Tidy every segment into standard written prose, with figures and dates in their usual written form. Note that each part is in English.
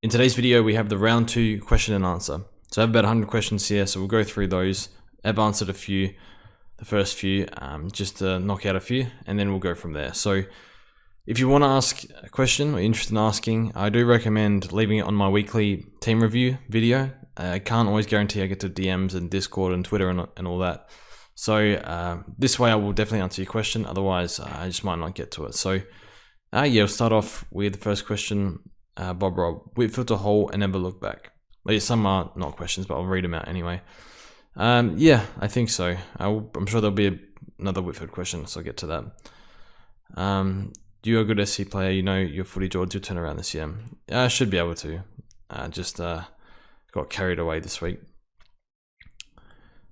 In today's video, we have the round 2 question and answer. So I have about 100 questions here, so we'll go through those. I've answered a few, the first few, just to knock out a few, and then we'll go from there. So if you want to ask a question or interested in asking, I do recommend leaving it on my weekly team review video. I can't always guarantee I get to DMs and Discord and Twitter and all that. So this way I will definitely answer your question, otherwise I just might not get to it. So yeah, we'll start off with the first question. Bob Rob, Whitfield to hole and never look back. Well, some are not questions, but I'll read them out anyway. Yeah, I think so. I'm sure there'll be another Whitfield question, so I'll get to that. You're a good SC player, you know your footy, George, you'll turn around this year. I should be able to. Just got carried away this week.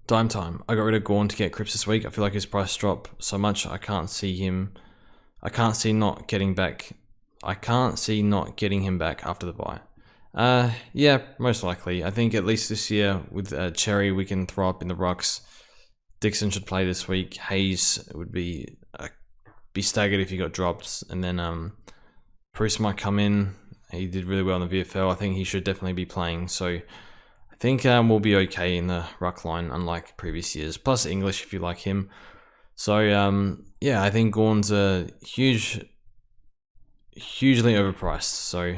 Dime time. I got rid of Gawn to get Cripps this week. I feel like his price dropped so much I can't see not getting him back after the bye. Yeah, most likely. I think at least this year with Cherry we can throw up in the rucks. Dixon should play this week. Hayes would be staggered if he got dropped, and then Bruce might come in. He did really well in the VFL. I think he should definitely be playing. So I think we'll be okay in the ruck line, unlike previous years. Plus English if you like him. So yeah, I think Gawn's a hugely overpriced. So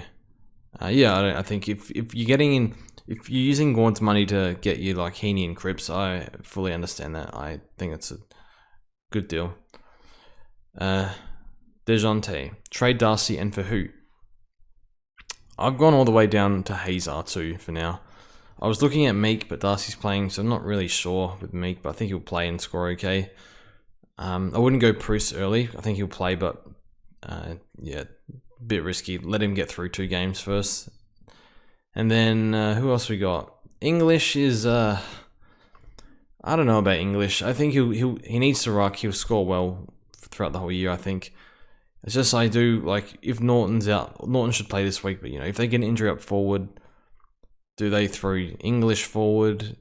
yeah, I think if you're using Gawn's money to get you like Heaney and Cripps, I fully understand that. I think it's a good deal. DeJounte, trade Darcy and for who? I've gone all the way down to Hayes R2 for now. I was looking at Meek, but Darcy's playing, so I'm not really sure with Meek, but I think he'll play and score okay. I wouldn't go Bruce early. I think he'll play, but yeah, a bit risky. Let him get through 2 games first. And then who else we got? English is I don't know about English. I think he needs to ruck. He'll score well throughout the whole year, I think. It's just I do like if Norton's out, Norton should play this week, but you know, if they get an injury up forward, do they throw English forward?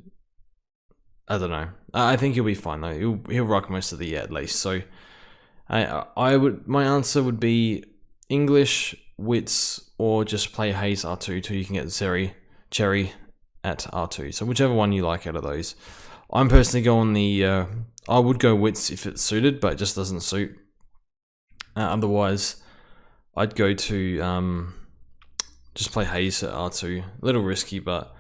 I don't know. I think he'll be fine though. He'll ruck most of the year at least. So my answer would be English, Wits, or just play Hayes R2 till you can get Cherry at R2. So whichever one you like out of those. I'm personally going I would go Wits if it's suited, but it just doesn't suit. Otherwise, I'd go to just play Hayes at R2. A little risky, but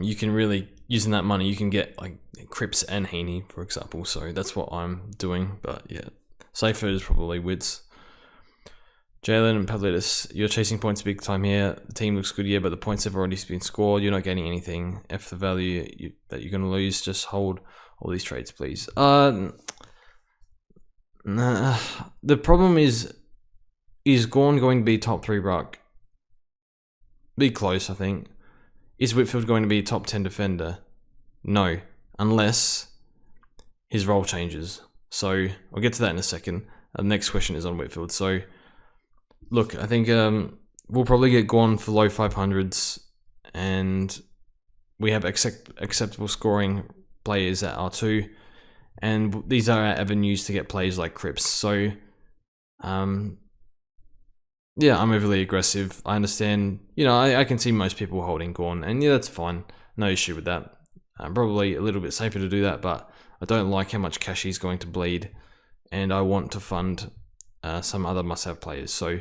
you can really, using that money, you can get like Cripps and Heaney, for example. So that's what I'm doing. But yeah, safer is probably Wits. Jalen and Pavlidis, you're chasing points big time here. The team looks good here, but the points have already been scored. You're not getting anything. F the value that you're going to lose. Just hold all these trades, please. Nah. The problem is Gawn going to be top 3 ruck? Be close, I think. Is Whitfield going to be top 10 defender? No, unless his role changes. So I'll get to that in a second. The next question is on Whitfield. So look, I think we'll probably get Gawn for low 500s, and we have acceptable scoring players at R2, and these are our avenues to get players like Cripps. So yeah, I'm overly aggressive. I understand, you know, I can see most people holding Gawn, and yeah, that's fine. No issue with that. Probably a little bit safer to do that, but I don't like how much cash he's going to bleed, and I want to fund some other must-have players. So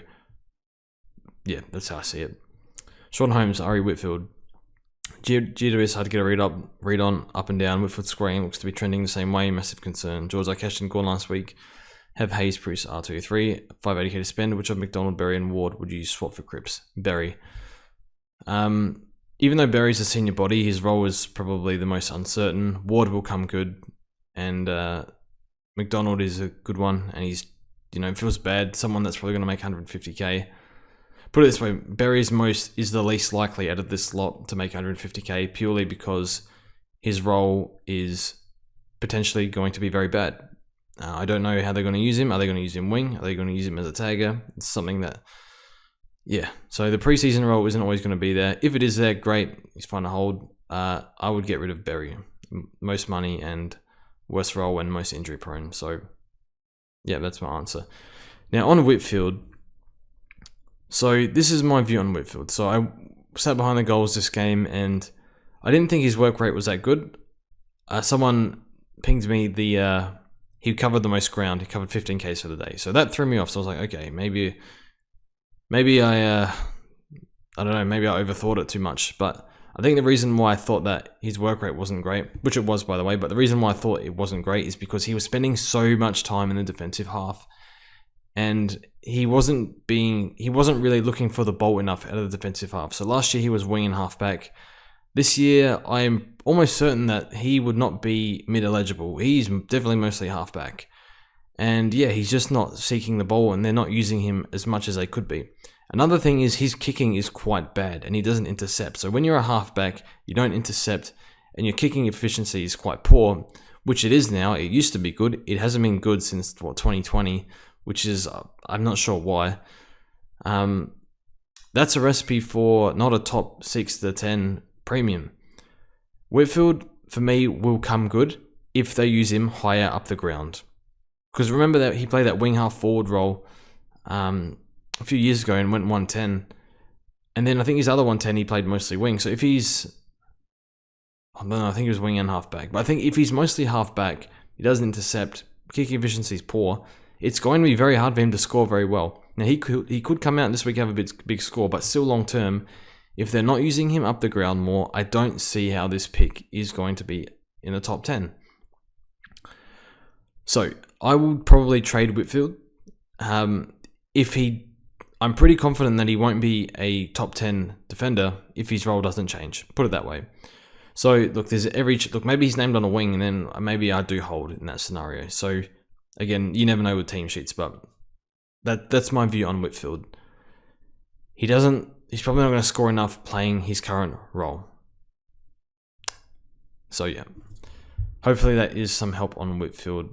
yeah, that's how I see it. Sean Holmes, Ari Whitfield. Jeter is hard to get a read on, up and down. Whitfield scoring looks to be trending the same way. Massive concern. George, I cashed in Gawn last week. Have Hayes, Bruce, R2, 3, 580k to spend. Which of McDonald, Berry, and Ward would you swap for Cripps? Berry. Even though Berry's a senior body, his role is probably the most uncertain. Ward will come good, and McDonald is a good one, and he's, you know, feels bad. Someone that's probably going to make 150k. Put it this way, Berry's is the least likely out of this lot to make 150k, purely because his role is potentially going to be very bad. I don't know how they're going to use him. Are they going to use him wing? Are they going to use him as a tagger? It's something that, yeah. So the preseason role isn't always going to be there. If it is there, great. He's fine to hold. I would get rid of Berry. Most money and worst role and most injury prone. So yeah, that's my answer. Now on Whitfield. So this is my view on Whitfield. So sat behind the goals this game, and I didn't think his work rate was that good. Someone pinged me he covered the most ground. He covered 15 Ks for the day, so that threw me off. So I was like, okay, maybe I don't know, maybe I overthought it too much. But I think the reason why I thought that his work rate wasn't great, which it was by the way, but the reason why I thought it wasn't great is because he was spending so much time in the defensive half, and he wasn't really looking for the ball enough out of the defensive half. So last year he was wing and halfback. This year I'm almost certain that he would not be mid-eligible. He's definitely mostly halfback. And yeah, he's just not seeking the ball, and they're not using him as much as they could be. Another thing is his kicking is quite bad, and he doesn't intercept. So when you're a halfback, you don't intercept, and your kicking efficiency is quite poor, which it is now. It used to be good. It hasn't been good since 2020, which is, I'm not sure why. That's a recipe for not a top 6 to 10 premium. Whitfield, for me, will come good if they use him higher up the ground. Because remember that he played that wing half forward role a few years ago and went 110. And then I think his other 110 he played mostly wing. So if he's, I don't know, I think he was wing and halfback. But I think if he's mostly halfback, he doesn't intercept, kicking efficiency is poor, it's going to be very hard for him to score very well. Now he could come out this week and have a big score, but still long term, if they're not using him up the ground more, I don't see how this pick is going to be in the top 10. So I would probably trade Whitfield. I'm pretty confident that he won't be a top 10 defender if his role doesn't change. Put it that way. So look, maybe he's named on a wing, and then maybe I do hold in that scenario. So again, you never know with team sheets, but that's my view on Whitfield. He's probably not going to score enough playing his current role. So yeah, hopefully that is some help on Whitfield.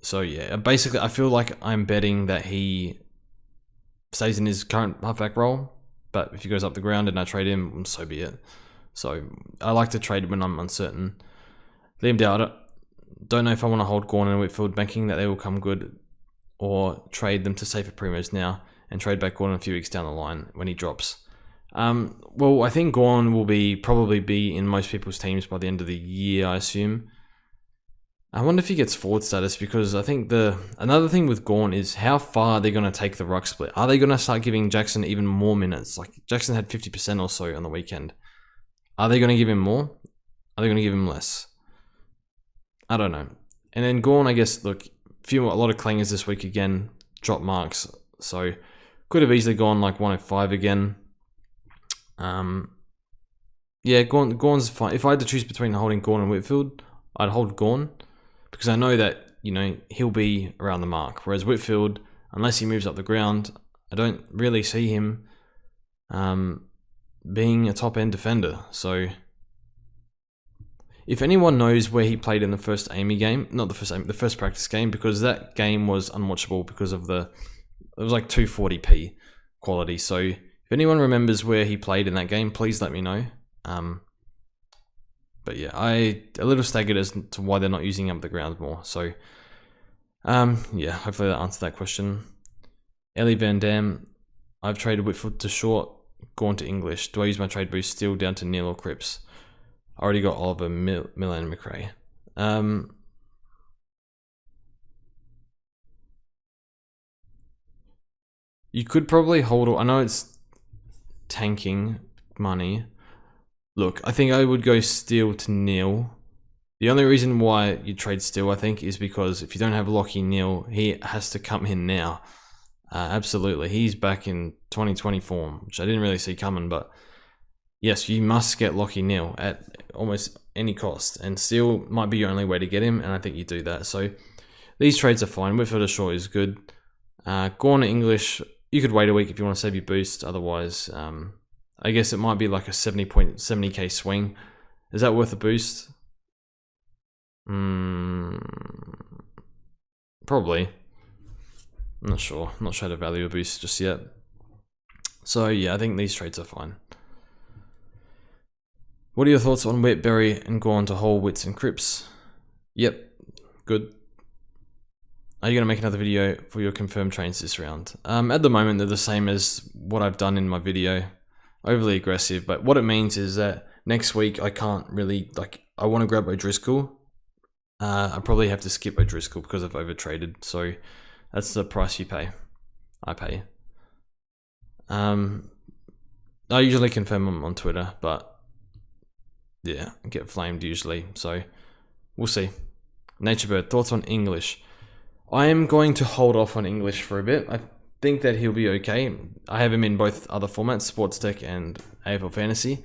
So yeah, basically I feel like I'm betting that he stays in his current halfback role, but if he goes up the ground and I trade him, so be it. So I like to trade when I'm uncertain. Liam Dowd, don't know if I want to hold Gawn and Whitfield, banking that they will come good, or trade them to safer primos now and trade back Gawn a few weeks down the line when he drops. Well, I think Gawn will probably be in most people's teams by the end of the year, I assume. I wonder if he gets forward status, because I think another thing with Gawn is how far they're going to take the ruck split. Are they going to start giving Jackson even more minutes? Like Jackson had 50% or so on the weekend. Are they going to give him more? Are they going to give him less? I don't know. And then Gawn, I guess, look, a lot of clangers this week again, drop marks. So could have easily gone like 105 again. Yeah, Gawn's fine. If I had to choose between holding Gawn and Whitfield, I'd hold Gawn, because I know that, he'll be around the mark. Whereas Whitfield, unless he moves up the ground, I don't really see him being a top-end defender. So if anyone knows where he played in the first Amy game, the first practice game, because that game was unwatchable because of it was like 240p quality. So if anyone remembers where he played in that game, please let me know. But yeah, a little staggered as to why they're not using up the ground more. So, yeah, hopefully that answered that question. Ellie Van Dam, I've traded Whitfield to short, Gawn to English. Do I use my trade boost still down to Neil or Cripps? I already got Oliver, Mill and McRae. You could probably hold. I know it's tanking money. Look, I think I would go Steele to Neil. The only reason why you trade Steele, I think, is because if you don't have Lockie Neil, he has to come in now. Absolutely. He's back in 2020 form, which I didn't really see coming, but yes, you must get Lockie Neil at almost any cost, and Steele might be your only way to get him, and I think you do that. So these trades are fine. Whitfield to short is good. Gawn to English, you could wait a week if you want to save your boost. Otherwise, I guess it might be like a 70k swing. Is that worth a boost? Probably. I'm not sure. I'm not sure how to value a boost just yet. So yeah, I think these trades are fine. What are your thoughts on Whitberry and Gawn to hold Wits and Cripps? Yep, good. Are you going to make another video for your confirmed trains this round? At the moment, they're the same as what I've done in my video. overly aggressive. But what it means is that next week I can't really, like, I want to grab O'Driscoll. I probably have to skip O'Driscoll because I've overtraded. So that's the price you pay. I pay. I usually confirm them on Twitter, but yeah, I get flamed usually. So we'll see. Naturebird, thoughts on English? I am going to hold off on English for a bit. I think that he'll be okay. I have him in both other formats, Sports Tech and AFL Fantasy.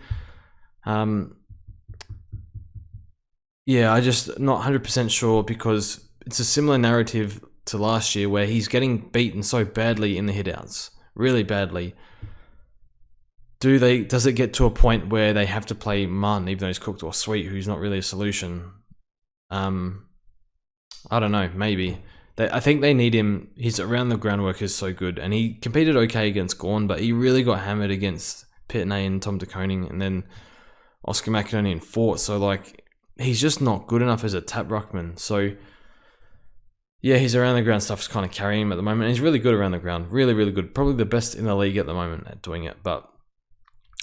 Yeah, I just not 100% sure because it's a similar narrative to last year where he's getting beaten so badly in the hitouts, really badly. Does it get to a point where they have to play Martin, even though he's cooked, or Sweet, who's not really a solution? I don't know, maybe. I think they need him. His around the groundwork is so good, and he competed okay against Gawn, but he really got hammered against Pitney and Tom de Koning, and then Oscar McInerney and Fort. So like, he's just not good enough as a tap ruckman. So yeah, his around the ground stuff's kind of carrying him at the moment. He's really good around the ground, really, really good. Probably the best in the league at the moment at doing it. But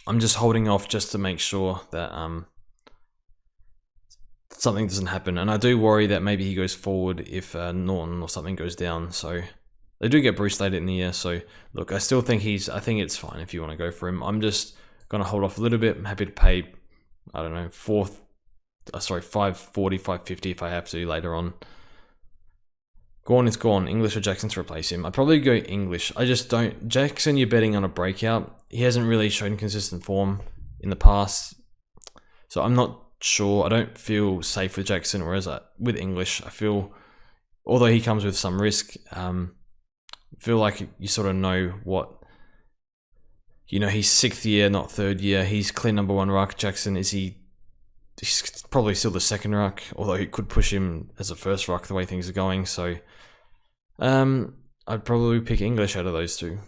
I'm just holding off just to make sure that something doesn't happen. And I do worry that maybe he goes forward if Norton or something goes down. So they do get Bruce later in the year. So look, I still think I think it's fine if you want to go for him. I'm just going to hold off a little bit. I'm happy to pay, I don't know, 540, 550 if I have to later on. Gawn is gone. English or Jackson to replace him. I'd probably go English. I just don't. Jackson, you're betting on a breakout. He hasn't really shown consistent form in the past. So I'm not sure. I don't feel safe with Jackson, whereas with English, I feel, although he comes with some risk, I feel like you sort of know what, he's 6th year, not 3rd year. He's clear number 1 ruck. Jackson, he's probably still the 2nd ruck, although he could push him as a 1st ruck the way things are going. So I'd probably pick English out of those two.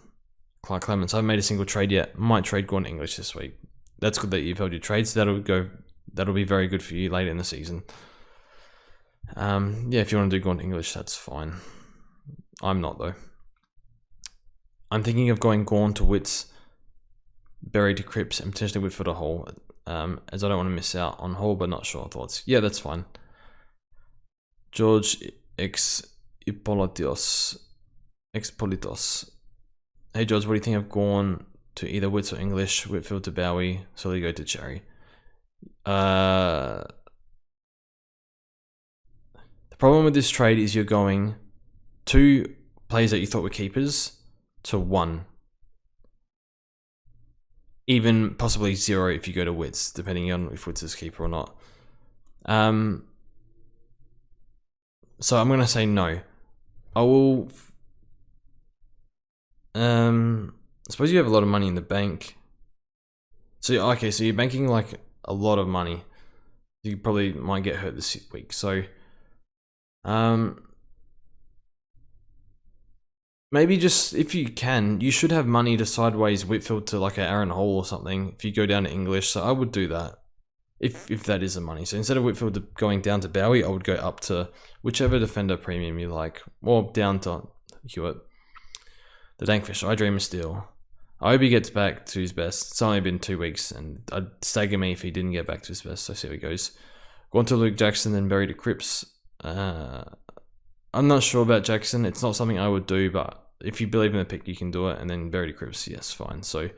Clark Clements, I haven't made a single trade yet. Might trade Gawn English this week. That's good that you've held your trades. That'll be very good for you later in the season. Yeah, if you want to do Gawn English, that's fine. I'm not though. I'm thinking of going Gawn to Wits, Berry to Cripps, and potentially Whitford or Hall. As I don't want to miss out on Hall, but not sure. Thoughts? Yeah, that's fine. George Expolitos. Hey George, what do you think of Gawn to either Wits or English, Whitfield to Bowie, Soligo to Cherry? The problem with this trade is you're going 2 players that you thought were keepers to 1. Even possibly 0 if you go to Wits, depending on if Wits is keeper or not. So I'm going to say no. I will... I suppose you have a lot of money in the bank. So you're banking like a lot of money. You probably might get hurt this week. So maybe just, if you can, you should have money to sideways Whitfield to like an Aaron Hall or something if you go down to English. So I would do that if that is the money. So instead of Whitfield going down to Bowie, I would go up to whichever defender premium you like, or down to Hewitt. The Dankfish, I Dream of Steel. I hope he gets back to his best. It's only been 2 weeks, and I'd stagger me if he didn't get back to his best. So see how he goes. Go on to Luke Jackson, then Berry to Cripps. I'm not sure about Jackson. It's not something I would do, but if you believe in the pick, you can do it. And then Berry to Cripps, yes, fine. So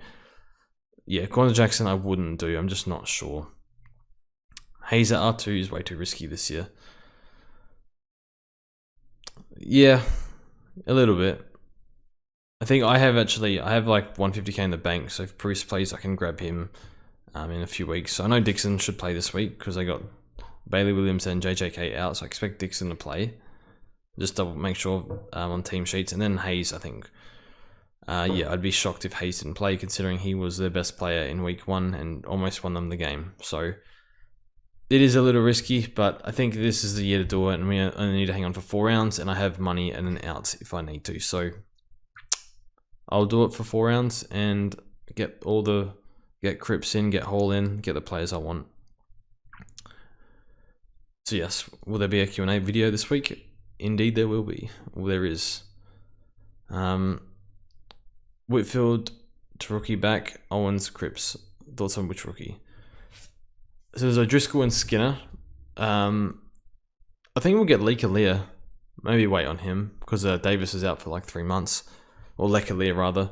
yeah, go on to Jackson, I wouldn't do. I'm just not sure. Hayes at R2 is way too risky this year. Yeah, a little bit. I think I have like 150k in the bank, so if Bruce plays, I can grab him in a few weeks. So I know Dixon should play this week because I got Bailey Williams and JJK out, so I expect Dixon to play. Just double make sure on team sheets. And then Hayes, I think. Yeah, I'd be shocked if Hayes didn't play, considering he was their best player in week 1 and almost won them the game. So it is a little risky, but I think this is the year to do it, and we only need to hang on for 4 rounds, and I have money and an out if I need to. So I'll do it for 4 rounds and get Cripps in, get Hall in, get the players I want. So yes, will there be a Q&A video this week? Indeed there will be. Well, there is. Whitfield to rookie back. Owens, Cripps. Thoughts on which rookie? So there's O'Driscoll and Skinner. I think we'll get Lekalia. Maybe wait on him because Davis is out for like 3 months. Or Lekalia rather.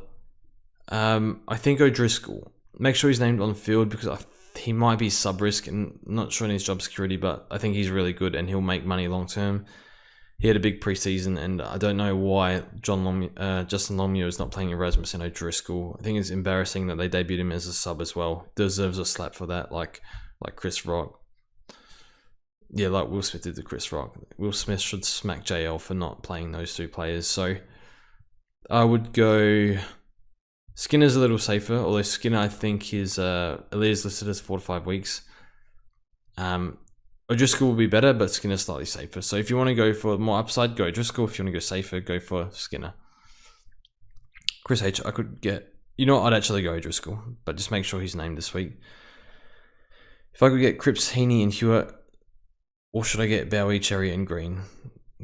I think O'Driscoll. Make sure he's named on the field because he might be sub-risk and not sure in his job security, but I think he's really good and he'll make money long term. He had a big preseason, and I don't know why Justin Longmuir is not playing Erasmus and O'Driscoll. I think it's embarrassing that they debuted him as a sub as well. Deserves a slap for that, like Chris Rock. Yeah, like Will Smith did to Chris Rock. Will Smith should smack JL for not playing those 2 players. So I would go... Skinner's a little safer, although Skinner, I think, is Elias listed as 4 to 5 weeks. O'Driscoll will be better, but Skinner's slightly safer. So if you want to go for more upside, go O'Driscoll. If you want to go safer, go for Skinner. Chris H, I could get... You know what? I'd actually go O'Driscoll, but just make sure he's named this week. If I could get Cripps, Heaney, and Hewitt, or should I get Bowie, Cherry, and Green?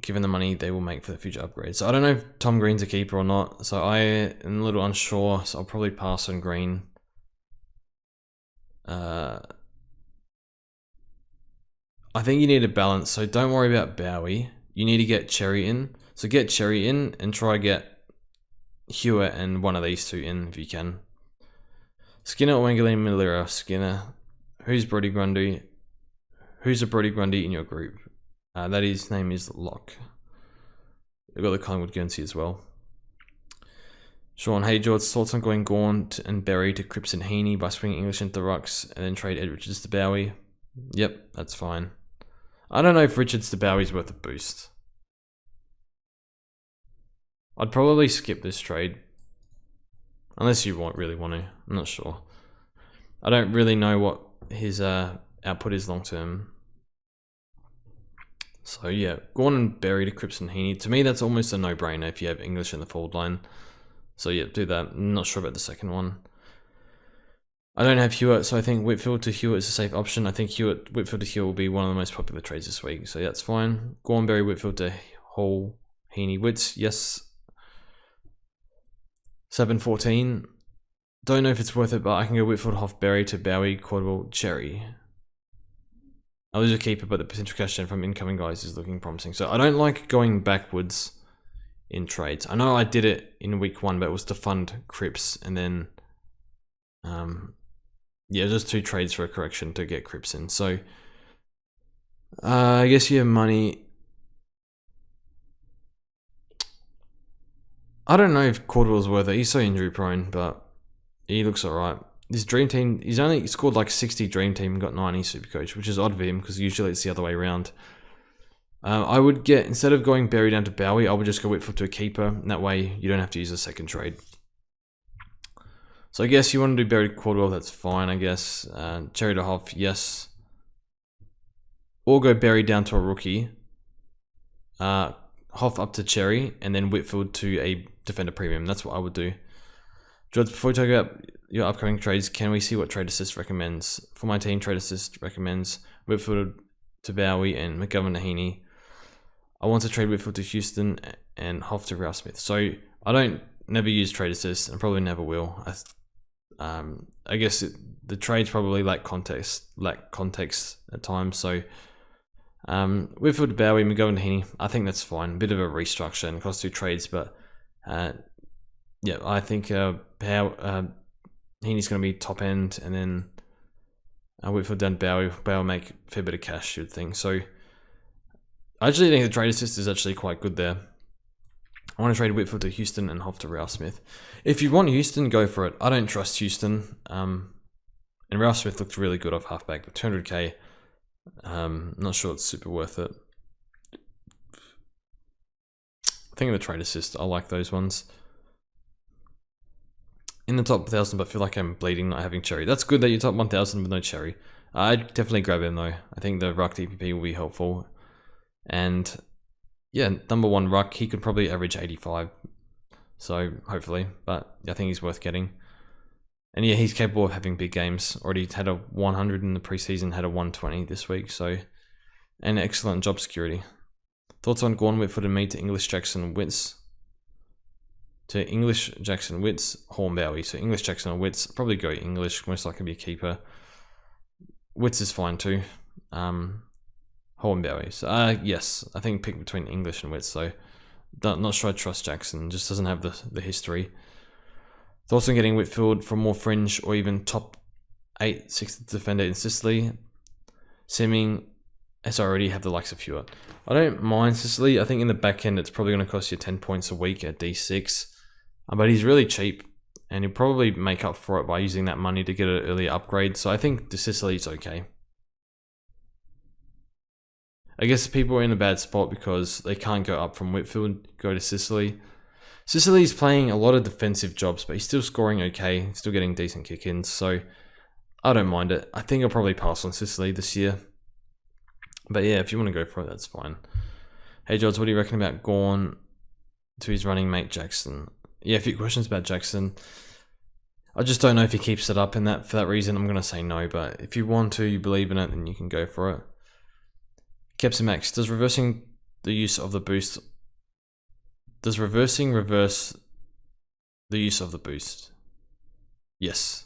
Given the money they will make for the future upgrades. So I don't know if Tom Green's a keeper or not. So I am a little unsure. So I'll probably pass on Green. I think you need a balance. So don't worry about Bowie. You need to get Cherry in. So get Cherry in and try get Hewitt and one of these 2 in if you can. Skinner, Wangeline, Milera, Skinner. Who's Brody Grundy? Who's a Brody Grundy in your group? That his name is Locke. We've got the Collingwood Guernsey as well. Sean, hey George, thoughts on going Gaunt and Berry to Cripps and Heaney by swinging English into Rucks and then trade Ed Richards to Bowie? Yep, that's fine. I don't know if Richards to Bowie's worth a boost. I'd probably skip this trade. Unless you really want to. I'm not sure. I don't really know what his output is long term. So yeah, Gaunt and Berry to Cripps and Heaney. To me, that's almost a no-brainer if you have English in the forward line. So yeah, do that. I'm not sure about the second one. I don't have Hewitt, so I think Whitfield to Hewitt is a safe option. I think Whitfield to Hewitt will be one of the most popular trades this week. So yeah, that's fine. Gaunt, Berry, Whitfield to Hall, Heaney, Witts. Yes. 7-14. Don't know if it's worth it, but I can go Whitfield, Hoff, Berry to Bowie, Cordwell, Cherry. I'll lose a keeper, but the potential cash in from incoming guys is looking promising. So I don't like going backwards in trades. I know I did it in week 1, but it was to fund Cripps, and then yeah, just 2 trades for a correction to get Cripps in. So I guess you have money. I don't know if Cordwell's worth it. He's so injury prone, but he looks alright. This Dream Team, he's only scored like 60 Dream Team and got 90 Supercoach, which is odd of him because usually it's the other way around. I would get, instead of going Berry down to Bowie, I would just go Whitfield to a keeper. And that way you don't have to use a second trade. So I guess you want to do Berry to Cordwell, that's fine, I guess. Cherry to Hoff, yes. Or go Berry down to a rookie. Hoff up to Cherry, and then Whitfield to a defender premium. That's what I would do. George, before we talk about your upcoming trades, can we see what Trade Assist recommends? For my team, Trade Assist recommends Whitfield to Bowie and McGovern to Heaney. I want to trade Whitfield to Houston and Hoff to Ralph Smith. So I don't never use Trade Assist and probably never will. I guess the trades probably lack context at times. So Whitfield to Bowie, McGovern to Heaney. I think that's fine. A bit of a restructure and cost 2 trades, but yeah, I think Heaney's going to be top end, and then Whitfield down Bowie will make a fair bit of cash, you'd think. So I actually think the trade assist is actually quite good there. I want to trade Whitfield to Houston and Hoff to Ralph Smith. If you want Houston, go for it. I don't trust Houston. And Ralph Smith looked really good off halfback, but 200k, not sure it's super worth it. I think of the trade assist, I like those ones. In the top 1,000, but feel like I'm bleeding not having Cherry. That's good that you're top 1,000 with no Cherry. I'd definitely grab him though. I think the Ruck DPP will be helpful. And yeah, number 1 Ruck, he could probably average 85. So hopefully, but I think he's worth getting. And yeah, he's capable of having big games. Already had a 100 in the preseason, had a 120 this week. So, and excellent job security. Thoughts on Gaunt, Whitfield and me to English, Jackson, Witts? to English, Jackson, Witts, Hornbowie. So English, Jackson, or Witts. Probably go English. Most likely be a keeper. Witts is fine too. Hornbowie. So yes, I think pick between English and Witts. So not sure I trust Jackson. Just doesn't have the history. Thoughts on getting Whitfield from more fringe or even top 8, 6th defender in Sicily? Seeming as I already have the likes of Hewitt. I don't mind Sicily. I think in the back end it's probably going to cost you 10 points a week at D6. But he's really cheap and he'll probably make up for it by using that money to get an early upgrade. So I think the Sicily is okay. I guess people are in a bad spot because they can't go up from Whitfield, go to Sicily. Sicily's playing a lot of defensive jobs, but he's still scoring okay, still getting decent kick-ins, so I don't mind it. I think I'll probably pass on Sicily this year. But yeah, if you want to go for it, that's fine. Hey George, what do you reckon about Gorn to his running mate Jackson? Yeah, a few questions about Jackson. I just don't know if he keeps it up, and for that reason I'm going to say no, but if you want to, you believe in it, then you can go for it. Kepsimax, does reversing reverse the use of the boost? Yes.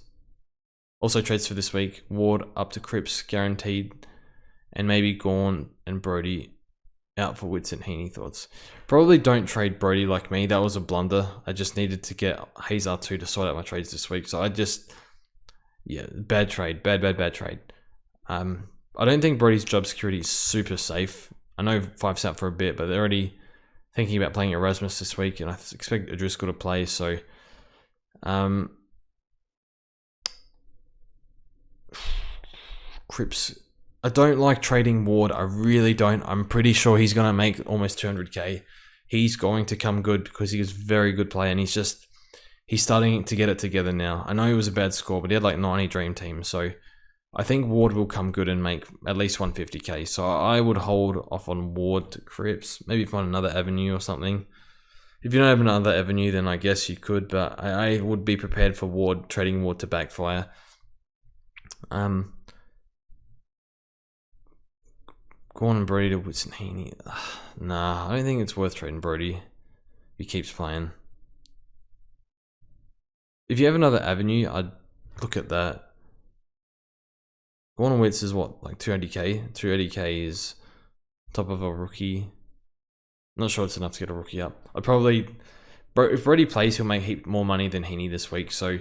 Also trades for this week. Ward up to Cripps, guaranteed. And maybe Gorn and Brody out for Witts and Heaney. Thoughts? Probably don't trade Brody like me. That was a blunder. I just needed to get Hayes R2 to sort out my trades this week. So bad trade. Bad trade. I don't think Brody's job security is super safe. I know 5's out for a bit, but they're already thinking about playing Erasmus this week, and I expect O'Driscoll to play, so... Cripps. I don't like trading Ward. I really don't. I'm pretty sure he's going to make almost 200k. He's going to come good because he is a very good player, and he's starting to get it together now. I know he was a bad score, but he had like 90 dream team, so... I think Ward will come good and make at least 150k. So I would hold off on Ward to Cripps. Maybe find another avenue or something. If you don't have another avenue, then I guess you could. But I would be prepared for Ward, trading Ward to backfire. Gorn and Brody to Whitson Heaney. Nah, I don't think it's worth trading Brody if he keeps playing. If you have another avenue, I'd look at that. Gorn and Witts is what, like 280k? 280k is top of a rookie. Not sure it's enough to get a rookie up. I'd probably... If Brody plays, he'll make heap more money than Heaney this week, so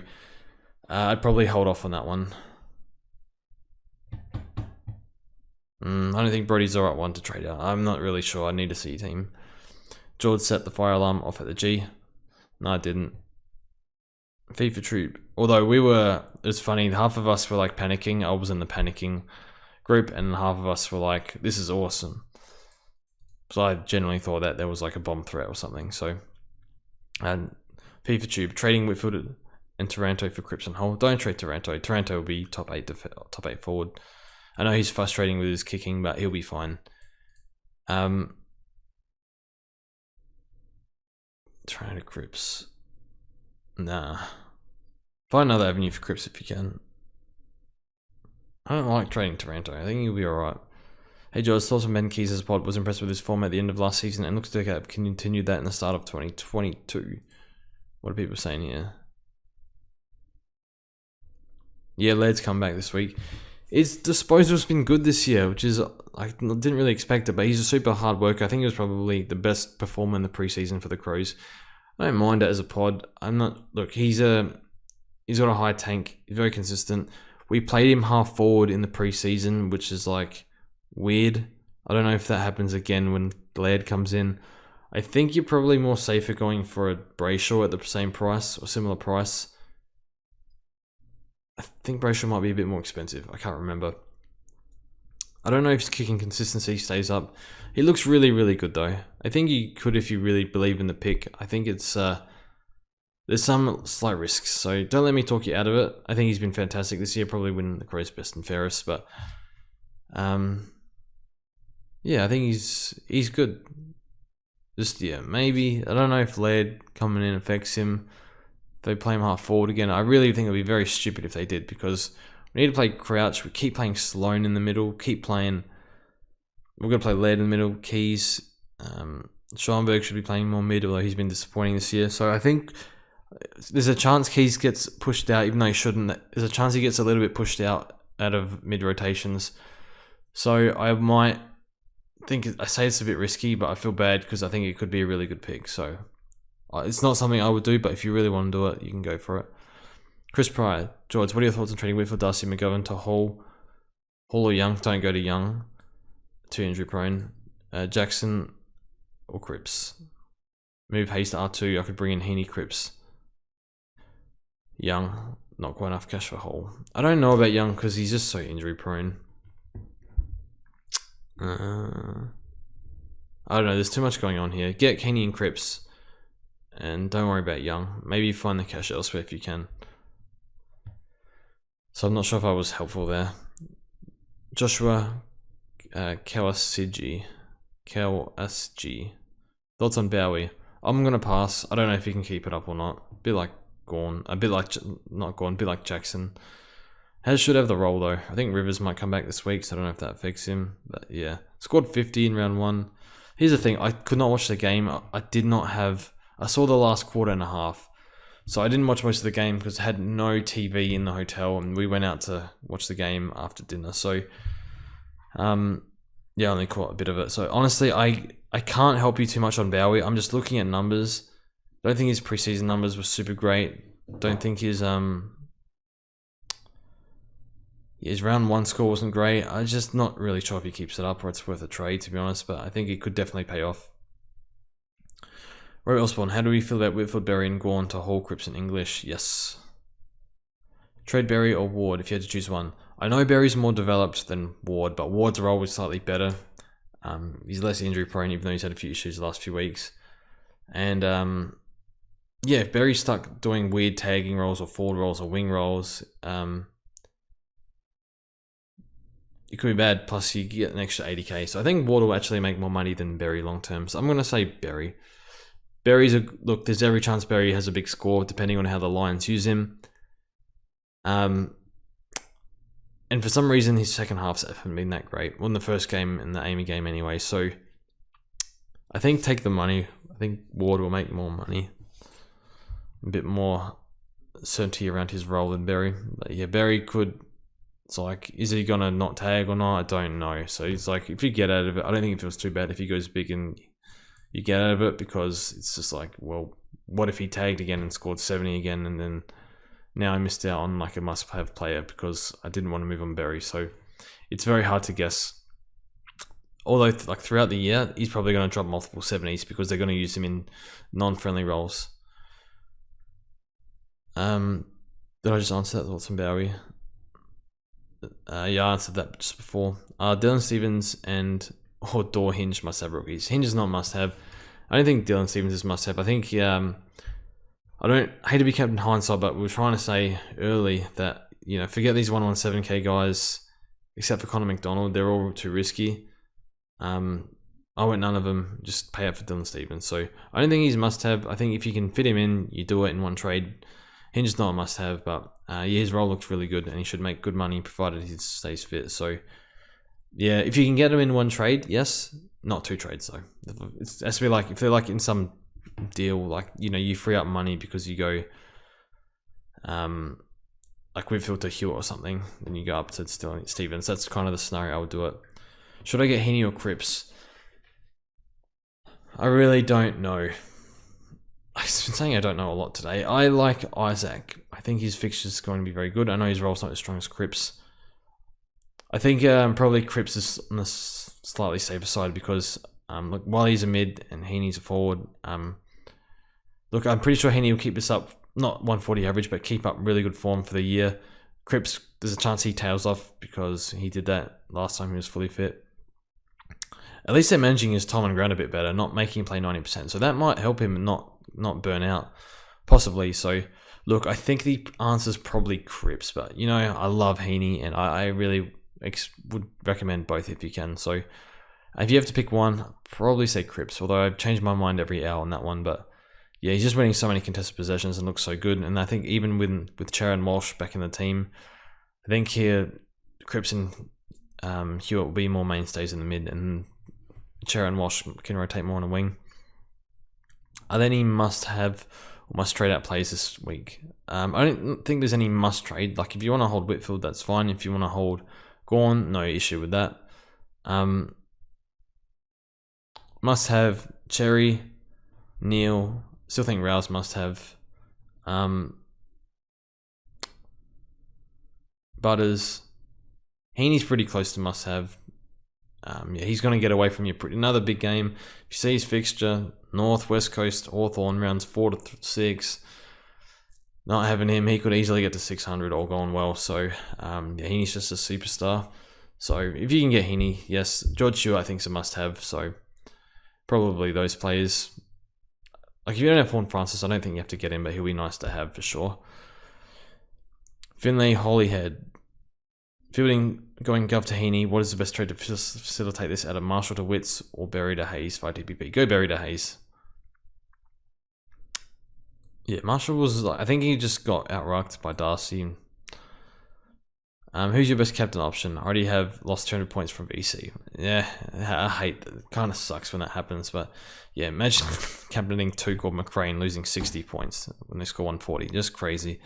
I'd probably hold off on that one. I don't think Brody's the right one to trade out. I'm not really sure. I need to see a team. George set the fire alarm off at the G. No, I didn't. FIFA Troop. Although it's funny, half of us were like panicking. I was in the panicking group, and half of us were like, this is awesome. So I genuinely thought that there was like a bomb threat or something. So, and FIFA Tube, trading Whitfield and Taranto for Cripps and Hull. Don't trade Taranto. Taranto will be top 8 forward. I know he's frustrating with his kicking, but he'll be fine. Taranto Cripps. Nah. Find another avenue for Cripps if you can. I don't like trading Taranto. I think he'll be alright. Hey George, thoughts on Ben Keys' pod. Was impressed with his form at the end of last season and looks to have continued that in the start of 2022. What are people saying here? Yeah, Laird's come back this week. His disposal's been good this year, which is, I didn't really expect it, but he's a super hard worker. I think he was probably the best performer in the preseason for the Crows. I don't mind it as a pod. Look, he's got a high tank. He's very consistent. We played him half forward in the preseason, which is like weird. I don't know if that happens again when Laird comes in. I think you're probably more safer going for a Brayshaw at the same price or similar price. I think Brayshaw might be a bit more expensive. I can't remember. I don't know if his kicking consistency stays up. He looks really, really good though. I think you could if you really believe in the pick. I think it's there's some slight risks, so don't let me talk you out of it. I think he's been fantastic this year. Probably win the Crows best and fairest, but yeah, I think he's good. Just maybe I don't know if Laird coming in affects him. If they play him half forward again, I really think it would be very stupid if they did, because we need to play Crouch. We keep playing Sloan in the middle. We're going to play Laird in the middle. Keys. Schoenberg should be playing more mid, although he's been disappointing this year. So I think there's a chance Keys gets pushed out, even though he shouldn't. There's a chance he gets a little bit pushed out of mid rotations. So I might think, I say it's a bit risky, but I feel bad because I think it could be a really good pick. So it's not something I would do, but if you really want to do it, you can go for it. Chris Pryor, George, what are your thoughts on trading Whitfield, Darcy, McGovern to Hall? Hall or Young? Don't go to Young. Too injury prone. Jackson or Cripps? Move Hayes to R2. I could bring in Heaney, Cripps. Young. Not quite enough cash for Hall. I don't know about Young because he's just so injury prone. I don't know. There's too much going on here. Get Heaney and Cripps. And don't worry about Young. Maybe find the cash elsewhere if you can. So I'm not sure if I was helpful there. Joshua Kawasiji. Thoughts on Bowie? I'm going to pass. I don't know if he can keep it up or not. A bit like Gawn. A bit like, not Gawn, a bit like Jackson. Has should have the role though. I think Rivers might come back this week, so I don't know if that affects him. But yeah. Scored 50 in round 1. Here's the thing. I could not watch the game. I did not have... I saw the last quarter and a half. So I didn't watch most of the game because I had no TV in the hotel and we went out to watch the game after dinner. So, yeah, I only caught a bit of it. So honestly, I can't help you too much on Bowie. I'm just looking at numbers. Don't think his preseason numbers were super great. Don't think his round 1 score wasn't great. I'm just not really sure if he keeps it up or it's worth a trade, to be honest. But I think it could definitely pay off. Roy Osborne, how do we feel about Whitfield, Berry, and Gawn to Hall, Cripps, and English? Yes. Trade Berry or Ward if you had to choose one. I know Berry's more developed than Ward, but Ward's role was slightly better. He's less injury prone, even though he's had a few issues the last few weeks. And yeah, if Berry's stuck doing weird tagging roles or forward roles or wing roles, it could be bad. Plus, you get an extra 80k. So I think Ward will actually make more money than Berry long term. So I'm going to say Berry. Look, there's every chance Berry has a big score depending on how the Lions use him. And for some reason, his second halves haven't been that great. Won the first game in the Amy game anyway. So I think take the money. I think Ward will make more money. A bit more certainty around his role than Berry. But yeah, Berry could... It's like, is he going to not tag or not? I don't know. So it's like, if you get out of it, I don't think it feels too bad if he goes big and you get out of it, because it's just like, well, what if he tagged again and scored 70 again, and then now I missed out on like a must-have player because I didn't want to move on Berry. So it's very hard to guess. Although like throughout the year, he's probably going to drop multiple 70s because they're going to use him in non-friendly roles. Did I just answer that? Thoughts on Bowie? Yeah, I answered that just before. Dylan Stevens and Door Hinge must have rookies. Hinge is not must have. I don't think Dylan Stevens is must have. I think I don't hate to be kept in hindsight, but we were trying to say early that, you know, forget these 117k guys, except for Connor McDonald. They're all too risky. I went none of them. Just pay up for Dylan Stevens. So I don't think he's must have. I think if you can fit him in, you do it in one trade. Hinge is not a must have, but yeah, his role looks really good, and he should make good money provided he stays fit. So yeah, if you can get him in one trade, yes. Not two trades though. It has to be like, if they're like in some deal, like, you know, you free up money because you go like Whitfield to Hewitt or something, then you go up to Stevens. That's kind of the scenario I would do it. Should I get Heaney or Cripps? I really don't know. I've been saying I don't know a lot today. I like Isaac. I think his fixture is going to be very good. I know his role's not as strong as Cripps. I think probably Cripps is on the slightly safer side because look, while he's a mid and Heaney's a forward, look, I'm pretty sure Heaney will keep this up, not 140 average, but keep up really good form for the year. Cripps, there's a chance he tails off because he did that last time he was fully fit. At least they're managing his time on ground a bit better, not making him play 90%. So that might help him not burn out, possibly. So look, I think the answer is probably Cripps, but you know, I love Heaney and I really would recommend both if you can. So if you have to pick one, I'd probably say Cripps, although I've changed my mind every hour on that one. But yeah, he's just winning so many contested possessions and looks so good. And I think even with Chara and Walsh back in the team, I think here Cripps and Hewitt will be more mainstays in the mid, and Chara and Walsh can rotate more on a wing. Are there any must-have or must-trade out plays this week? I don't think there's any must-trade. Like, if you want to hold Whitfield, that's fine. If you want to hold Gawn, no issue with that. Must-have Cherry, Neil. Still think Rouse must-have. Butters. Heaney's pretty close to must-have. Yeah, he's going to get away from you. Another big game. If you see his fixture, North, West Coast, Hawthorn, rounds 4 to 6. Not having him, he could easily get to 600 all going well. So, yeah, Heaney's just a superstar. So, if you can get Heaney, yes. George Stewart, I think, is a must-have. So, probably those players. Like, if you don't have Vaughan Francis, I don't think you have to get him, but he'll be nice to have for sure. Finlay, Holyhead. Fielding going Gov to Heaney. What is the best trade to facilitate this out of Marshall to Witts or Berry to Hayes 5 TPP? Go Berry to Hayes. Yeah, Marshall was like, I think he just got outrucked by Darcy. Who's your best captain option? I already have lost 200 points from VC. Yeah, I hate that. It kind of sucks when that happens, but yeah, imagine captaining 2 called McRae and losing 60 points when they score 140. Just crazy.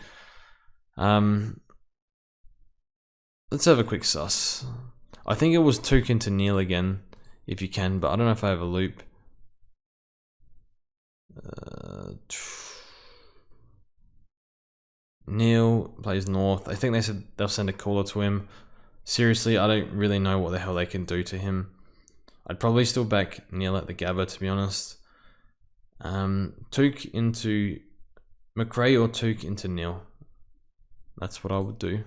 Let's have a quick suss. I think it was Tuke into Neil again, if you can, but I don't know if I have a loop. Neil plays North. I think they said they'll send a caller to him. Seriously, I don't really know what the hell they can do to him. I'd probably still back Neil at the Gabba, to be honest. Tuke into McRae or Tuke into Neil. That's what I would do.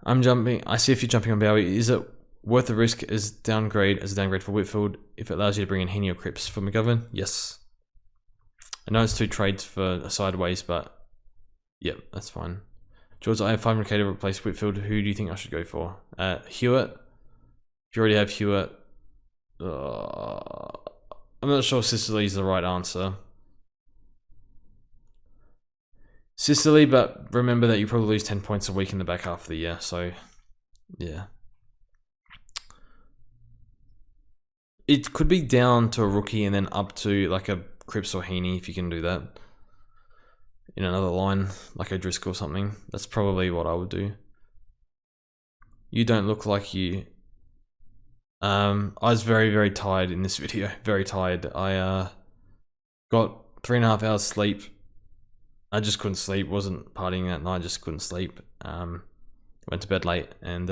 I'm jumping. I see if you're jumping on Bowie. Is it worth the risk as a downgrade for Whitfield if it allows you to bring in Heaney or Cripps for McGovern? Yes. I know it's 2 trades for sideways, but yep, that's fine. George, I have 500k to replace Whitfield. Who do you think I should go for? Hewitt. If you already have Hewitt, I'm not sure Sicily is the right answer. Sicily, but remember that you probably lose 10 points a week in the back half of the year, so yeah. It could be down to a rookie and then up to like a Cripps or Heaney if you can do that. In another line, like a Driscoll or something. That's probably what I would do. You don't look like you. I was very, very tired in this video. Very tired. I got 3.5 hours sleep. I just couldn't sleep. Wasn't partying that night. Just couldn't sleep. Went to bed late and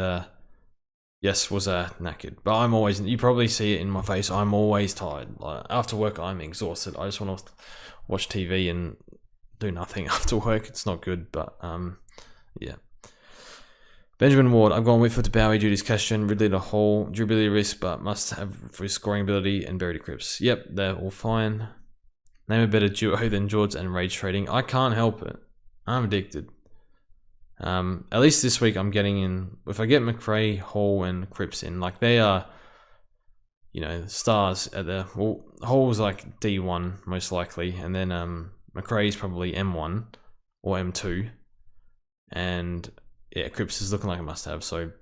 yes, was knackered. But I'm always. You probably see it in my face. I'm always tired. Like after work, I'm exhausted. I just want to watch TV and do nothing after work. It's not good. But yeah. Benjamin Ward. I've gone Whitfield to Bowie due to his question. Ridley to Hall. Durability risk, but must have for his scoring ability and Berry to Cripps. Yep, they're all fine. Name a better duo than George and Rage Trading. I can't help it. I'm addicted. At least this week I'm getting in. If I get McRae, Hall, and Cripps in, like they are, you know, stars at the. Well, Hall's like D1 most likely, and then McRae's probably M1 or M2, and yeah, Cripps is looking like a must-have. So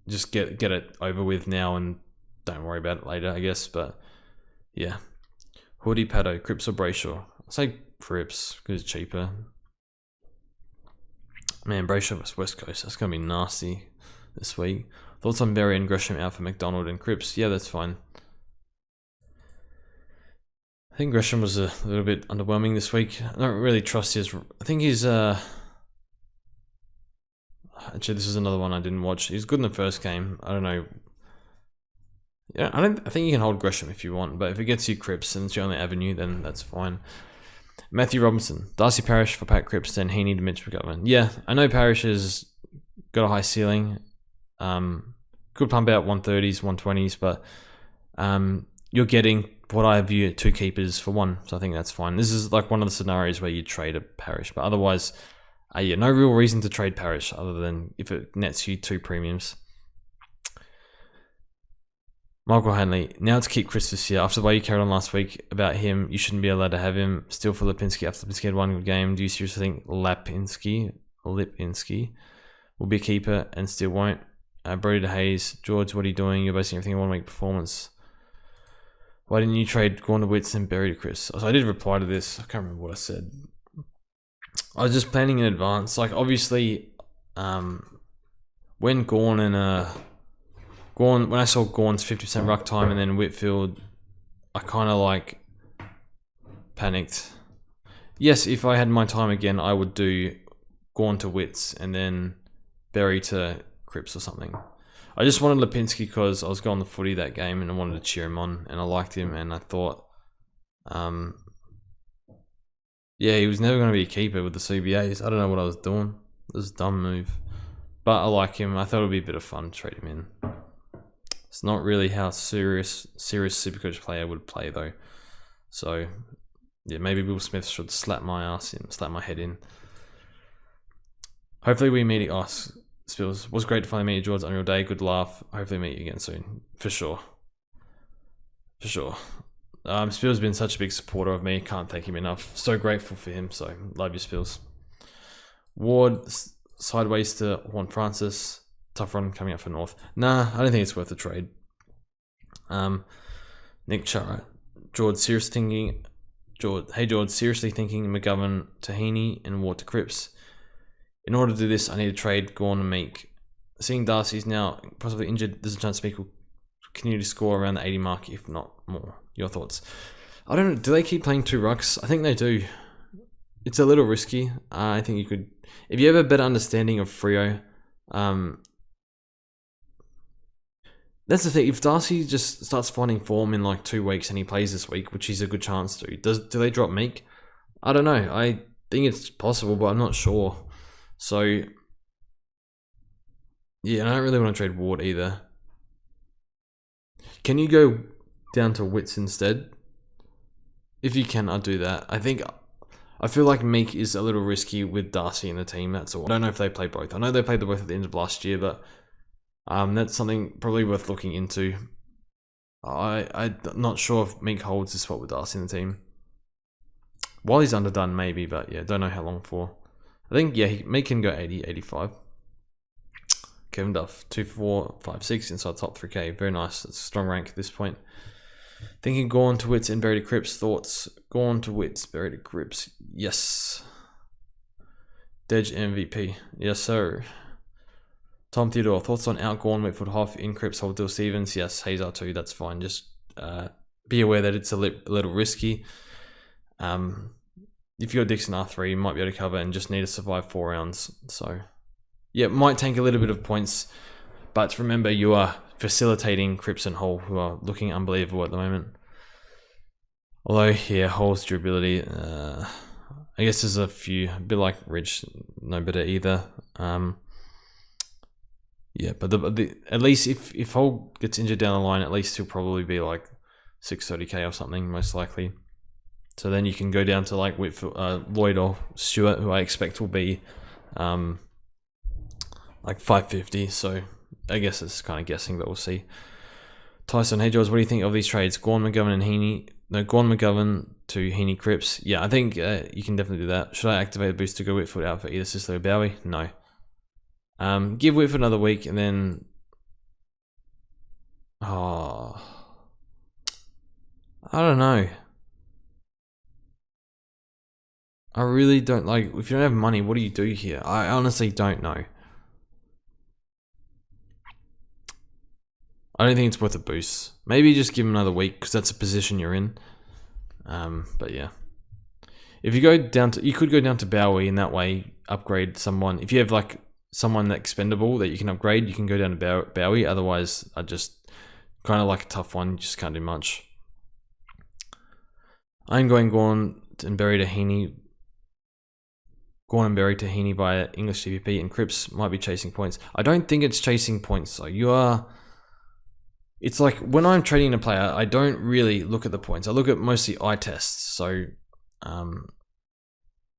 just get it over with now and don't worry about it later, I guess. But yeah. Hoodie, Pato, Cripps or Brayshaw? I'll say Cripps because it's cheaper. Man, Brayshaw vs West Coast. That's going to be nasty this week. Thoughts on Berry and Gresham out for McDonald and Cripps? Yeah, that's fine. I think Gresham was a little bit underwhelming this week. I don't really trust his... I think he's... Actually, this is another one I didn't watch. He's good in the first game. I don't know... Yeah, I think you can hold Gresham if you want, but if it gets you Cripps and it's your only avenue, then that's fine. Matthew Robinson, Darcy Parish for Pat Cripps, then Heaney to Mitch McGovern. Yeah, I know Parish has got a high ceiling. Could pump out 130s, 120s, but you're getting what I view 2 keepers for 1, so I think that's fine. This is like one of the scenarios where you trade a Parish, but otherwise, yeah, no real reason to trade Parish other than if it nets you 2 premiums. Michael Hanley, now to keep Chris this year. After the way you carried on last week about him, you shouldn't be allowed to have him. Still for Lipinski after Lipinski had 1 good game. Do you seriously think Lipinski will be a keeper and still won't? Brody to Hayes, George, what are you doing? You're basing everything on 1 week performance. Why didn't you trade Gorn to Wits and Berry to Chris? So I did reply to this. I can't remember what I said. I was just planning in advance. Like, obviously, when Gorn and when I saw Gorn's 50% ruck time and then Whitfield, I kind of like panicked. Yes, if I had my time again, I would do Gorn to Wits and then Berry to Cripps or something. I just wanted Lipinski because I was going to footy that game and I wanted to cheer him on and I liked him and I thought, yeah, he was never going to be a keeper with the CBAs. I don't know what I was doing. It was a dumb move. But I like him. I thought it would be a bit of fun to trade him in. It's not really how serious Supercoach player would play though. So, yeah, maybe Will Smith should slap my head in. Hopefully we meet us. Spills, was great to finally meet you, George, on your day. Good laugh. Hopefully meet you again soon. For sure. For sure. Spills has been such a big supporter of me. Can't thank him enough. So grateful for him. So, love you, Spills. Ward, sideways to Juan Francis. Tough run coming up for North. Nah, I don't think it's worth the trade. Nick Chara. George, seriously thinking McGovern to Heaney and Ward to Cripps. In order to do this, I need to trade Gorn and Meek. Seeing Darcy's now possibly injured, there's a chance Meek will continue to score around the 80 mark, if not more. Your thoughts? I don't know. Do they keep playing 2 rucks? I think they do. It's a little risky. I think you could, if you have a better understanding of Freo. That's the thing. If Darcy just starts finding form in like 2 weeks and he plays this week, which he's a good chance to, do they drop Meek? I don't know. I think it's possible, but I'm not sure. So, yeah, I don't really want to trade Ward either. Can you go down to Wits instead? If you can, I'll do that. I feel like Meek is a little risky with Darcy in the team, that's all. I don't know if they play both. I know they played the both at the end of last year, but that's something probably worth looking into. I'm not sure if Meek holds the spot with Darcy in the team. While he's underdone, maybe, but yeah, don't know how long for. I think, yeah, Meek can go 80, 85. Kevin Duff, 2456 inside top 3K. Very nice. It's a strong rank at this point. Thinking Gorn to Wits and Berry to Cripps. Thoughts? Gorn to Wits, Berry to Cripps. Yes. Dej MVP. Yes, sir. Tom Theodore. Thoughts on out Gorn, Whitfield, Hoff, in Cripps, hold Dill Stevens. Yes, Hazar too. That's fine. Just be aware that it's a little risky. If you're Dixon R3, you might be able to cover and just need to survive 4 rounds. So, yeah, it might tank a little bit of points. But remember, you are facilitating Cripps and Hull, who are looking unbelievable at the moment. Although, yeah, Hull's durability, I guess there's a few, a bit like Ridge, no better either. Yeah, but at least if Hull gets injured down the line, at least he'll probably be like 630k or something, most likely. So then you can go down to like Whitfield, Lloyd or Stewart, who I expect will be like 550. So I guess it's kind of guessing, but we'll see. Tyson, hey George, what do you think of these trades? Gorn, McGovern, and Heaney. No, Gorn, McGovern to Heaney, Cripps. Yeah, I think you can definitely do that. Should I activate the boost to go Whitfield out for either Sicily or Bowie? No. Give Whitfield another week and then... Oh... I don't know. I really don't like... If you don't have money, what do you do here? I honestly don't know. I don't think it's worth a boost. Maybe just give him another week because that's a position you're in. But yeah. If you go down to... You could go down to Bowie and that way upgrade someone. If you have like someone that's expendable that you can upgrade, you can go down to Bowie. Otherwise, I just... Kind of like a tough one. You just can't do much. I'm going Gorn and Berry to Heaney. Gorn and Berry to Heaney via English CVP, and Cripps might be chasing points. I don't think it's chasing points. So you are... It's like when I'm trading a player, I don't really look at the points. I look at mostly eye tests. So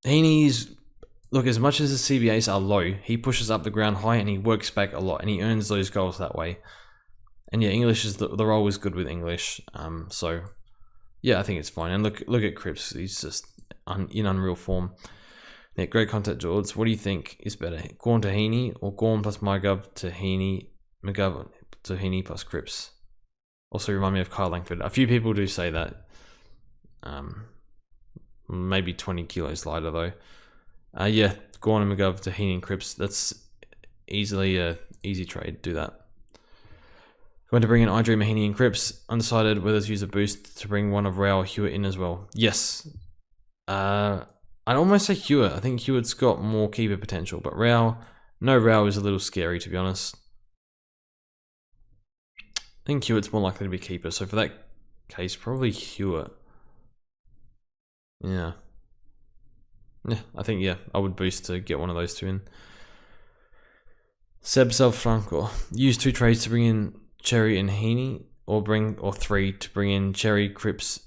Heaney's... Look, as much as the CBAs are low, he pushes up the ground high and he works back a lot and he earns those goals that way. And yeah, English is the role is good with English. So yeah, I think it's fine. And look at Cripps. He's just in unreal form. Yeah, great content, George. What do you think is better? Gorn to Heaney or Gorn plus MyGov to Heaney, McGovern to Heaney plus Cripps? Also remind me of Kyle Langford. A few people do say that. Maybe 20 kilos lighter though. Yeah, Gorn and McGov to Heaney and Cripps. That's easily a easy trade. Do that. Going to bring in Idri, Mahaney and Cripps. Undecided whether to use a boost to bring one of Rao or Hewitt in as well. Yes. I'd almost say Hewitt. I think Hewitt's got more keeper potential, but Rao is a little scary to be honest. I think Hewitt's more likely to be keeper, so for that case, probably Hewitt. Yeah. Yeah, I think, I would boost to get one of those two in. Seb Franco. Use 2 trades to bring in Cherry and Heaney, or 3 to bring in Cherry, Cripps,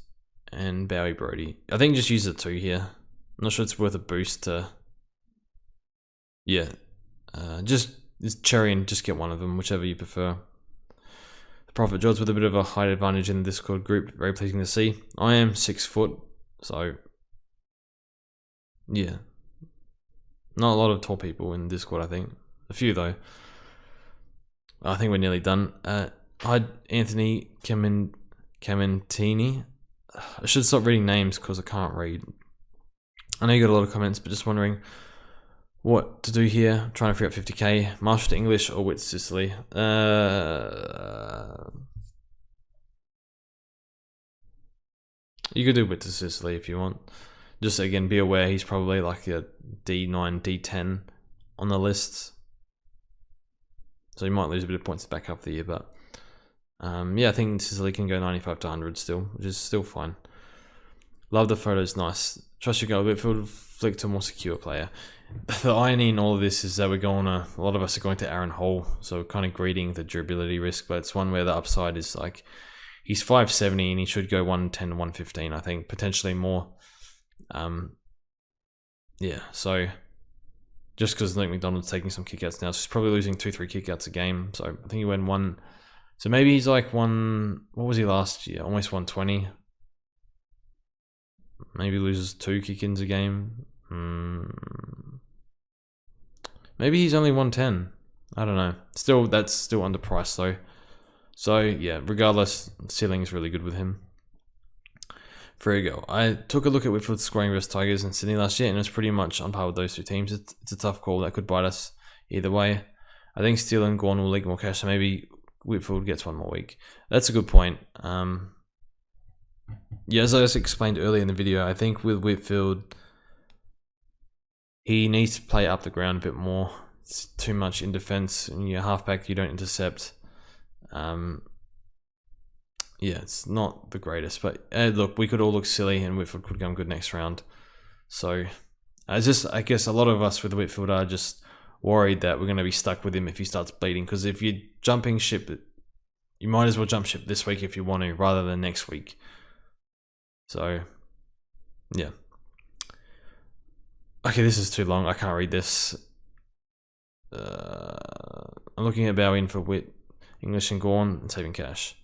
and Bowie Brody. I think just use the 2 here. I'm not sure it's worth a boost to... Yeah. Just Cherry and just get one of them, whichever you prefer. The Prophet George with a bit of a height advantage in the Discord group. Very pleasing to see. I am 6 foot, so... Yeah. Not a lot of tall people in Discord, I think. A few, though. I think we're nearly done. Hi, Anthony Camentini. I should stop reading names because I can't read. I know you got a lot of comments, but just wondering what to do here. Trying to free up 50k. Marshall to English or Wits Sicily. You could do Wits to Sicily if you want. Just again, be aware he's probably like a D9, D10 on the list. So you might lose a bit of points to back up the year, but yeah, I think Sicily can go 95 to 100 still, which is still fine. Love the photos, nice. Trust your go, Whitfield flick to a more secure player. The irony in all of this is that we're going a lot of us are going to Aaron Hall, so kind of greeting the durability risk, but it's one where the upside is like, he's 570 and he should go 110 to 115, I think, potentially more. Yeah, so just because Luke McDonald's taking some kickouts now, so he's probably losing 2-3 kickouts a game. So I think he went 1. So maybe he's like what was he last year? Almost 120. Maybe loses 2 kick-ins a game. Maybe he's only 110. I don't know. Still, that's still underpriced though. So yeah, regardless, ceiling is really good with him. There you go. I took a look at Whitfield's scoring versus Tigers and Sydney last year, and it was pretty much on par with those 2 teams. It's a tough call that could bite us either way. I think Steele and Gawn will leak more cash, so maybe Whitfield gets 1 more week. That's a good point. Yeah, as I just explained earlier in the video, I think with Whitfield, he needs to play up the ground a bit more. It's too much in defense. In your halfback, you don't intercept. Yeah, it's not the greatest, but look, we could all look silly and Whitfield could come good next round. So, I guess a lot of us with Whitfield are just worried that we're going to be stuck with him if he starts bleeding, because if you're jumping ship, you might as well jump ship this week if you want to, rather than next week. So, yeah. Okay, this is too long, I can't read this. I'm looking at Bowen for Whit, English and Gawn, and saving cash.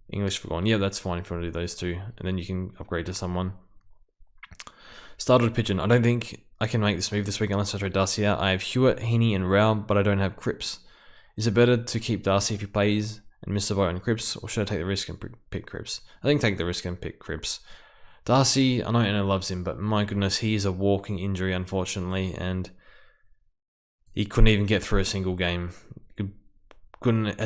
English for Gawn. Yeah, that's fine if you want to do those 2. And then you can upgrade to someone. Started Pigeon. I don't think I can make this move this week unless I trade Darcy out. I have Hewitt, Heaney, and Rao, but I don't have Cripps. Is it better to keep Darcy if he plays and miss the boat on Cripps, or should I take the risk and pick Cripps? I think take the risk and pick Cripps. Darcy, I know Anna loves him, but my goodness, he is a walking injury, unfortunately, and he couldn't even get through a single game. Couldn't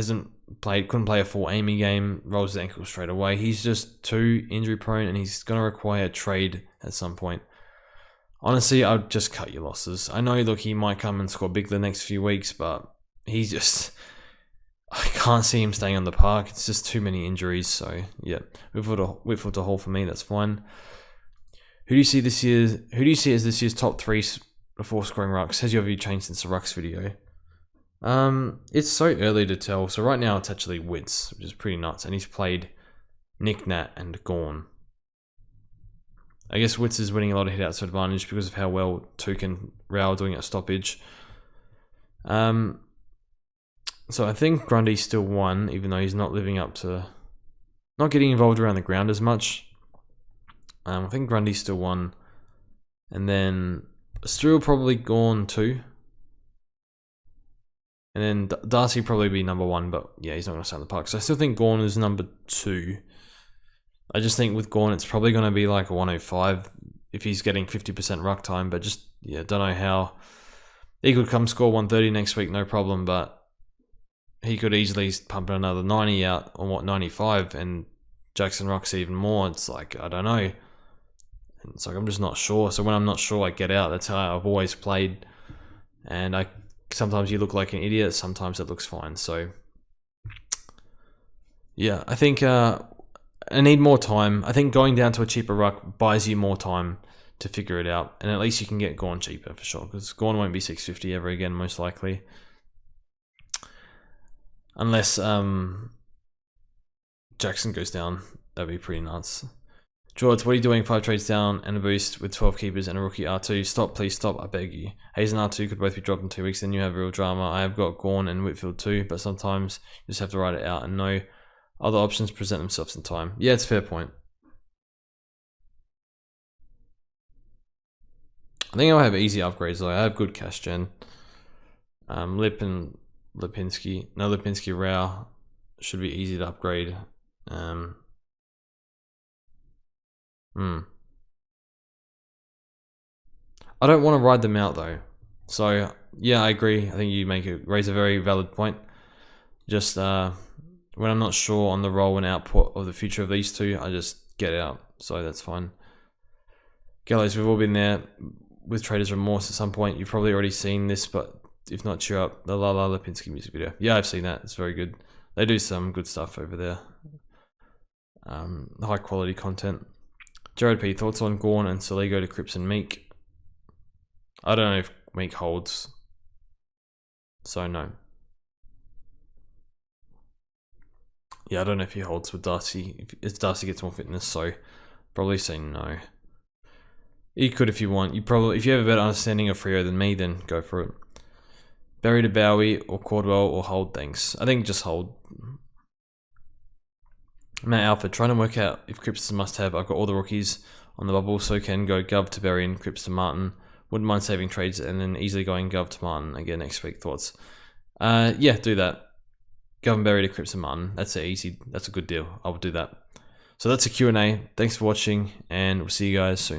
play a full Amy game, rolls his ankle straight away. He's just too injury prone and he's going to require a trade at some point. Honestly, I'd just cut your losses. I know, look, he might come and score big the next few weeks, but he's just... I can't see him staying on the park. It's just too many injuries, so yeah. Whitfield to Hall for me, that's fine. Who do you see as this year's top 3 before scoring rucks? Has your view changed since the rucks video? It's so early to tell. So right now it's actually Wits, which is pretty nuts, and he's played Nick Nat and Gawn. I guess Wits is winning a lot of hit-outs advantage because of how well Tuke and Rao are doing at stoppage. So I think Grundy's still 1, even though he's not living up to... Not getting involved around the ground as much. I think Grundy's still 1. And then Strill probably Gawn 2. And then Darcy probably be number 1, but yeah, he's not going to stay in the park. So I still think Gawn is number 2. I just think with Gawn, it's probably going to be like a 105 if he's getting 50% ruck time. But just, yeah, don't know how. He could come score 130 next week, no problem. But he could easily pump another 90 out on 95, and Jackson rucks even more. It's like, I don't know. It's like, I'm just not sure. So when I'm not sure, I get out. That's how I've always played. And sometimes you look like an idiot. Sometimes it looks fine. So yeah, I think I need more time. I think going down to a cheaper ruck buys you more time to figure it out. And at least you can get Gawn cheaper for sure. Because Gawn won't be 650 ever again, most likely. Unless Jackson goes down. That'd be pretty nuts. George, what are you doing? 5 trades down and a boost with 12 keepers and a rookie R2. Stop, please stop, I beg you. Hayes and R2 could both be dropped in 2 weeks, then you have real drama. I have got Gawn and Whitfield too, but sometimes you just have to write it out and know other options present themselves in time. Yeah, it's a fair point. I think I'll have easy upgrades though. I have good cash gen. Lip and Lipinski. No, Lipinski Rao should be easy to upgrade. I don't want to ride them out though. So yeah, I agree. I think you raise a very valid point. Just when I'm not sure on the role and output of the future of these two, I just get out. So that's fine. Gallows, we've all been there with Trader's Remorse at some point. You've probably already seen this, but if not, cheer up. The La La Lipinski music video. Yeah, I've seen that. It's very good. They do some good stuff over there. High quality content. Jared P, thoughts on Gawn and Saligo to Cripps and Meek? I don't know if Meek holds. So no. Yeah, I don't know if he holds with Darcy. If Darcy gets more fitness, so probably say no. You could if you want. If you have a better understanding of Freo than me, then go for it. Barry to Bowie or Cordwell or hold, thanks. I think just hold. Matt Alford, trying to work out if Cripps is a must-have. I've got all the rookies on the bubble, so can go Gov to Barry and Cripps to Martin. Wouldn't mind saving trades and then easily going Gov to Martin again next week. Thoughts? Yeah, do that. Gov and Barry to Cripps and Martin. That's a good deal. I'll do that. So that's a Q&A. Thanks for watching, and we'll see you guys soon.